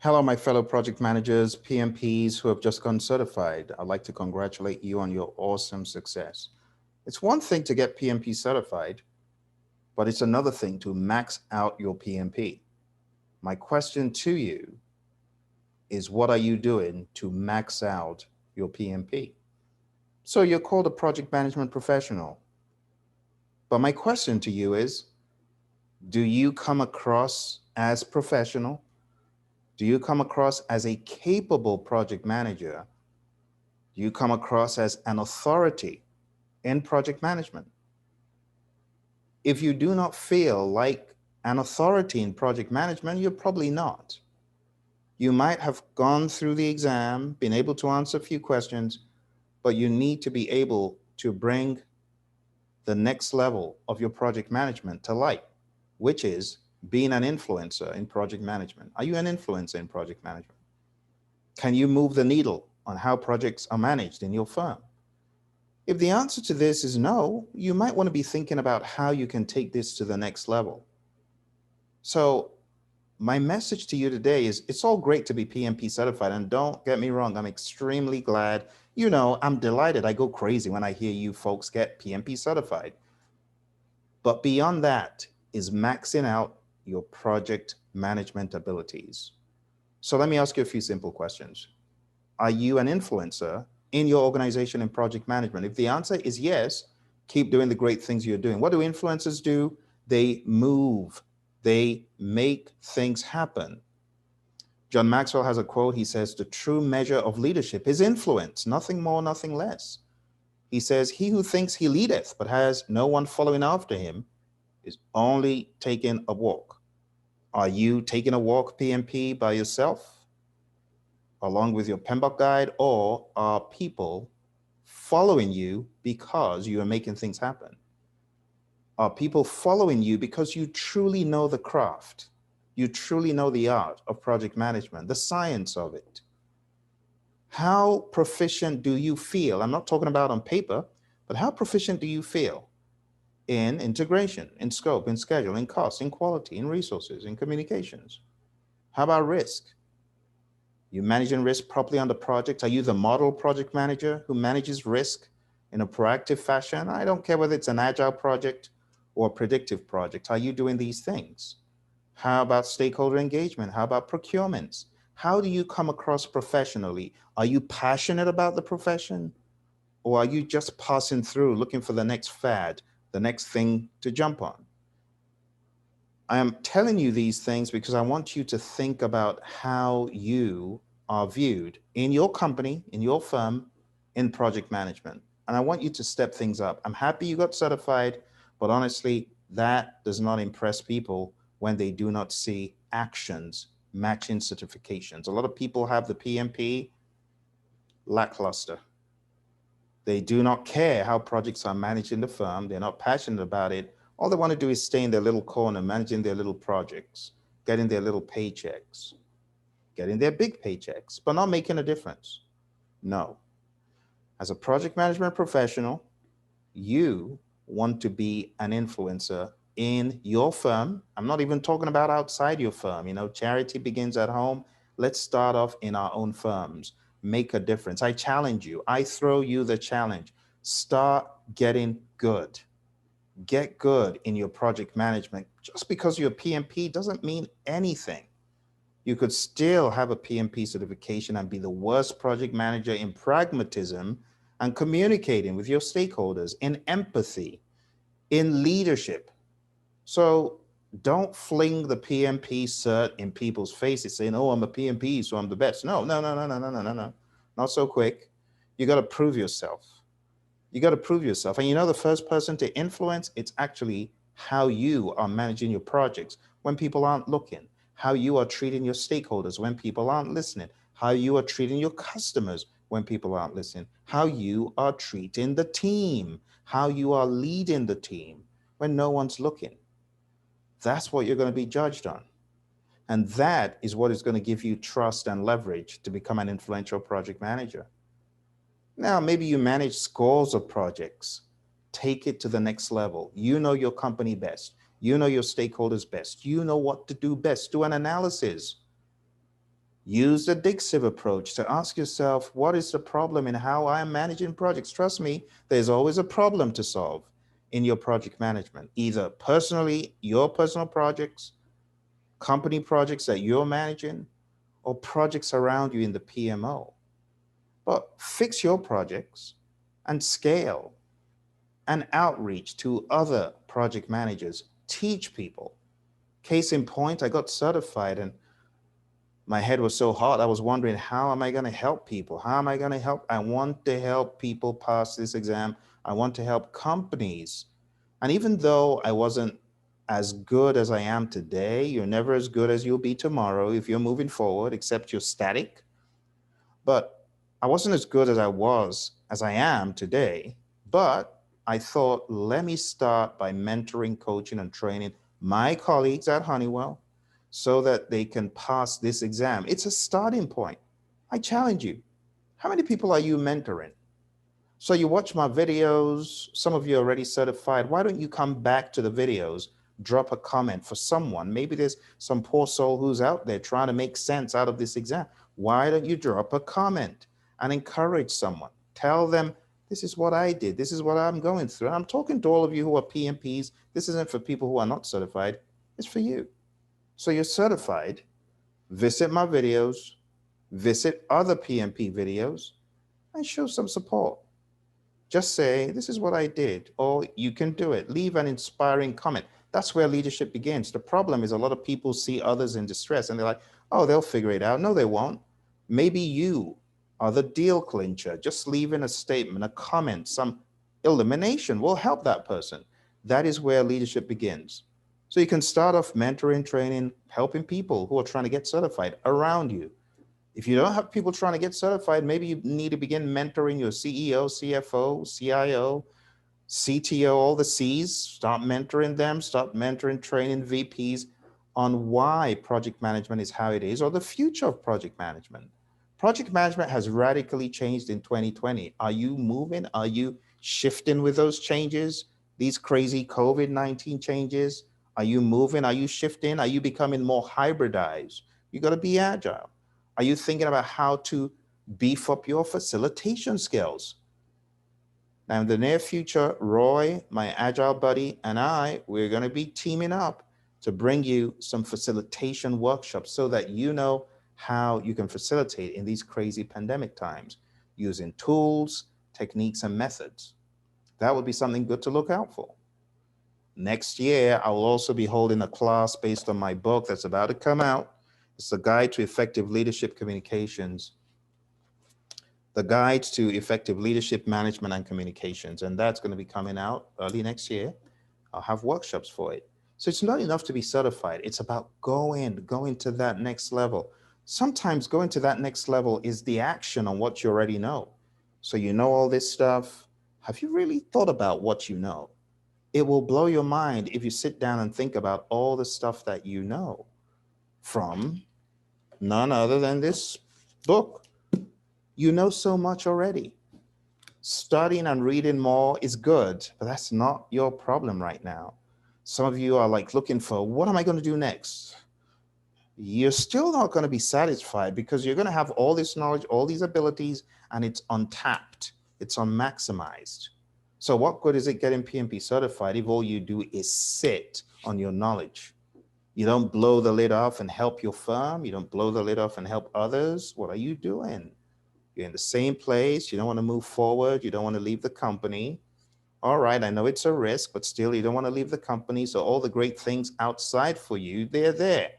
Hello, my fellow project managers, PMPs who have just gotten certified. I'd like to congratulate you on your awesome success. It's one thing to get PMP certified, but it's another thing to max out your PMP. My question to you is, what are you doing to max out your PMP? So you're called a project management professional. But my question to you is, do you come across as professional? Do you come across as a capable project manager? Do you come across as an authority in project management? If you do not feel like an authority in project management, you're probably not. You might have gone through the exam, been able to answer a few questions, but you need to be able to bring the next level of your project management to light, which is being an influencer in project management. Are you an influencer in project management? Can you move the needle on how projects are managed in your firm? If the answer to this is no, you might want to be thinking about how you can take this to the next level. So my message to you today is it's all great to be PMP certified. And don't get me wrong, I'm extremely glad. I'm delighted. I go crazy when I hear you folks get PMP certified. But beyond that is maxing out your project management abilities. So let me ask you a few simple questions. Are you an influencer in your organization in project management? If the answer is yes, keep doing the great things you're doing. What do influencers do? They move, they make things happen. John Maxwell has a quote. He says, the true measure of leadership is influence, nothing more, nothing less. He says, he who thinks he leadeth, but has no one following after him, is only taking a walk. Are you taking a walk, PMP, by yourself, along with your PMBOK guide, or are people following you because you are making things happen? Are people following you because you truly know the craft? You truly know the art of project management, the science of it. How proficient do you feel? I'm not talking about on paper, but how proficient do you feel in integration, in scope, in schedule, in cost, in quality, in resources, in communications? How about risk? You managing risk properly on the project? Are you the model project manager who manages risk in a proactive fashion? I don't care whether it's an agile project or a predictive project. Are you doing these things? How about stakeholder engagement? How about procurements? How do you come across professionally? Are you passionate about the profession? Or are you just passing through looking for the next fad, the next thing to jump on? I am telling you these things because I want you to think about how you are viewed in your company, in your firm, in project management. And I want you to step things up. I'm happy you got certified, but honestly, that does not impress people when they do not see actions matching certifications. A lot of people have the PMP lackluster. They do not care how projects are managed in the firm. They're not passionate about it. All they want to do is stay in their little corner, managing their little projects, getting their little paychecks, getting their big paychecks, but not making a difference. No. As a project management professional, you want to be an influencer in your firm. I'm not even talking about outside your firm. Charity begins at home. Let's start off in our own firms. Make a difference. I challenge you. I throw you the challenge. Start getting good. Get good in your project management. Just because you're a PMP doesn't mean anything. You could still have a PMP certification and be the worst project manager in pragmatism and communicating with your stakeholders, in empathy, in leadership. So don't fling the PMP cert in people's faces saying, oh, I'm a PMP, so I'm the best. No, no, no, no, no, no, no, no, no. Not so quick. You got to prove yourself. You got to prove yourself. And the first person to influence, it's actually how you are managing your projects when people aren't looking, how you are treating your stakeholders when people aren't listening, how you are treating your customers when people aren't listening, how you are treating the team, how you are leading the team when no one's looking. That's what you're going to be judged on. And that is what is going to give you trust and leverage to become an influential project manager. Now, maybe you manage scores of projects. Take it to the next level. You know your company best. You know your stakeholders best. You know what to do best. Do an analysis. Use the Dixive approach to ask yourself, what is the problem in how I'm managing projects? Trust me, there's always a problem to solve in your project management, either personally, your personal projects, company projects that you're managing, or projects around you in the PMO. But fix your projects and scale and outreach to other project managers. Teach people. Case in point, I got certified and my head was so hot. I was wondering, how am I going to help people? How am I going to help? I want to help people pass this exam. I want to help companies. And even though I wasn't as good as I am today, you're never as good as you'll be tomorrow if you're moving forward, except you're static. But I wasn't as good as I am today. But I thought, let me start by mentoring, coaching, and training my colleagues at Honeywell so that they can pass this exam. It's a starting point. I challenge you. How many people are you mentoring? So you watch my videos, some of you are already certified. Why don't you come back to the videos, drop a comment for someone? Maybe there's some poor soul who's out there trying to make sense out of this exam. Why don't you drop a comment and encourage someone? Tell them, this is what I did. This is what I'm going through. I'm talking to all of you who are PMPs. This isn't for people who are not certified. It's for you. So you're certified. Visit my videos, visit other PMP videos, and show some support. Just say, this is what I did, or you can do it. Leave an inspiring comment. That's where leadership begins. The problem is a lot of people see others in distress and they're like, oh, they'll figure it out. No, they won't. Maybe you are the deal clincher. Just leaving a statement, a comment, some elimination will help that person. That is where leadership begins. So you can start off mentoring, training, helping people who are trying to get certified around you. If you don't have people trying to get certified, maybe you need to begin mentoring your CEO, CFO, CIO, CTO, all the C's. Start mentoring them, start mentoring, training VPs on why project management is how it is, or the future of project management. Project management has radically changed in 2020. Are you moving? Are you shifting with those changes? These crazy COVID 19 changes? Are you moving? Are you shifting? Are you becoming more hybridized? You got to be agile. Are you thinking about how to beef up your facilitation skills? Now, in the near future, Roy, my agile buddy, and we're going to be teaming up to bring you some facilitation workshops so that you know how you can facilitate in these crazy pandemic times using tools, techniques, and methods. That would be something good to look out for. Next year, I will also be holding a class based on my book that's about to come out. It's a guide to effective leadership communications, the guide to effective leadership management and communications. And that's going to be coming out early next year. I'll have workshops for it. So it's not enough to be certified. It's about going to that next level. Sometimes going to that next level is the action on what you already know. So you know all this stuff. Have you really thought about what you know? It will blow your mind if you sit down and think about all the stuff that you know from none other than this book. You know so much already. Studying and reading more is good, but that's not your problem right now. Some of you are like looking for, what am I going to do next? You're still not going to be satisfied because you're going to have all this knowledge, all these abilities, and it's untapped, it's unmaximized. So, what good is it getting PMP certified if all you do is sit on your knowledge? You don't blow the lid off and help your firm. You don't blow the lid off and help others. What are you doing? You're in the same place. You don't want to move forward. You don't want to leave the company. All right, I know it's a risk, but still, you don't want to leave the company. So, all the great things outside for you, they're there.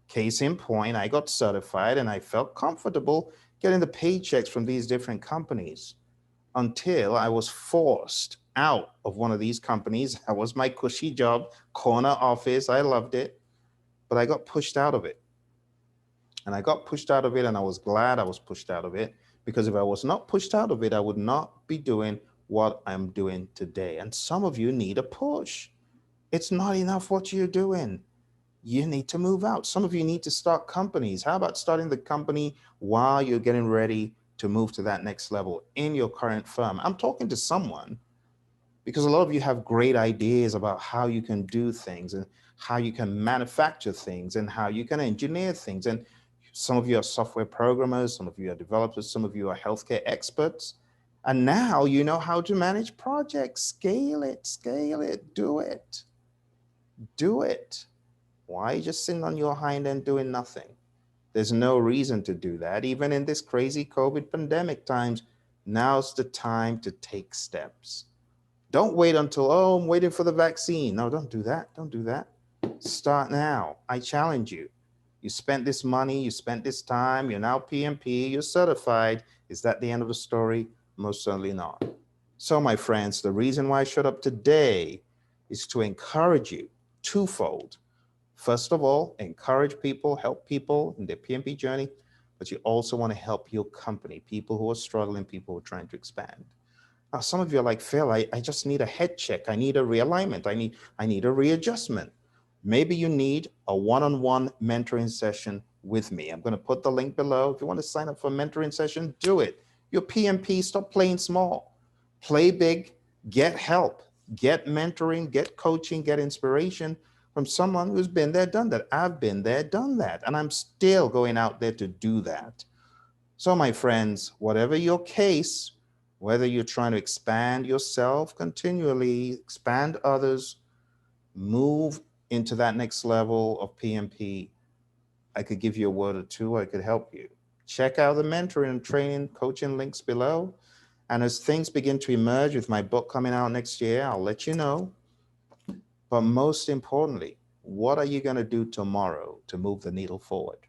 Case in point, I got certified and I felt comfortable getting the paychecks from these different companies until I was forced out of one of these companies. That was my cushy job, corner office. I loved it, but I got pushed out of it. And I got pushed out of it, and I was glad I was pushed out of it because if I was not pushed out of it, I would not be doing what I'm doing today. And some of you need a push. It's not enough what you're doing. You need to move out. Some of you need to start companies. How about starting the company while you're getting ready to move to that next level in your current firm? I'm talking to someone because a lot of you have great ideas about how you can do things and how you can manufacture things and how you can engineer things. And Some of you are software programmers, some of you are developers, some of you are healthcare experts. And now you know how to manage projects. Scale it, do it, do it. Why are you just sitting on your hind end doing nothing? There's no reason to do that. Even in this crazy COVID pandemic times, now's the time to take steps. Don't wait until, oh, I'm waiting for the vaccine. No, don't do that. Don't do that. Start now. I challenge you. You spent this money, you spent this time, you're now PMP, you're certified. Is that the end of the story? Most certainly not. So, my friends, the reason why I showed up today is to encourage you twofold. First of all, encourage people, help people in their PMP journey, but you also want to help your company, people who are struggling, people who are trying to expand. Now, some of you are like, Phil, I just need a head check. I need a realignment. I need a readjustment. Maybe you need a one-on-one mentoring session with me. I'm going to put the link below. If you want to sign up for a mentoring session, do it. Your PMP, stop playing small. Play big, get help, get mentoring, get coaching, get inspiration from someone who's been there, done that. I've been there, done that, and I'm still going out there to do that. So, my friends, whatever your case, whether you're trying to expand yourself continually, expand others, move into that next level of PMP, I could give you a word or two, I could help you. Check out the mentoring and training coaching links below. And as things begin to emerge with my book coming out next year, I'll let you know. But most importantly, what are you going to do tomorrow to move the needle forward?